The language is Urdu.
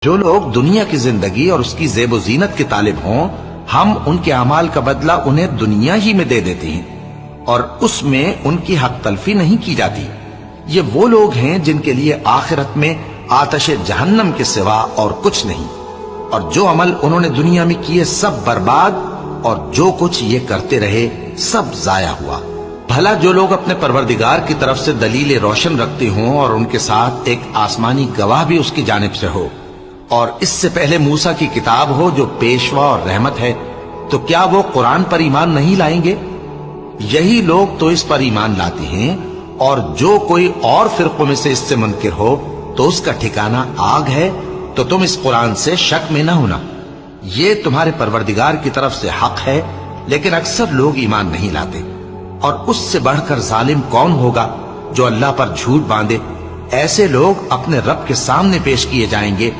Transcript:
جو لوگ دنیا کی زندگی اور اس کی زیب و زینت کے طالب ہوں، ہم ان کے اعمال کا بدلہ انہیں دنیا ہی میں دے دیتے ہیں اور اس میں ان کی حق تلفی نہیں کی جاتی۔ یہ وہ لوگ ہیں جن کے لیے آخرت میں آتش جہنم کے سوا اور کچھ نہیں، اور جو عمل انہوں نے دنیا میں کیے سب برباد، اور جو کچھ یہ کرتے رہے سب ضائع ہوا۔ بھلا جو لوگ اپنے پروردگار کی طرف سے دلیل روشن رکھتے ہوں اور ان کے ساتھ ایک آسمانی گواہ بھی اس کی جانب سے ہو، اور اس سے پہلے موسیٰ کی کتاب ہو جو پیشوا اور رحمت ہے، تو کیا وہ قرآن پر ایمان نہیں لائیں گے؟ یہی لوگ تو اس پر ایمان لاتے ہیں، اور جو کوئی اور فرقوں میں سے اس سے منکر ہو تو اس کا ٹھکانہ آگ ہے۔ تو تم اس قرآن سے شک میں نہ ہونا، یہ تمہارے پروردگار کی طرف سے حق ہے، لیکن اکثر لوگ ایمان نہیں لاتے۔ اور اس سے بڑھ کر ظالم کون ہوگا جو اللہ پر جھوٹ باندھے؟ ایسے لوگ اپنے رب کے سامنے پیش کیے جائیں گے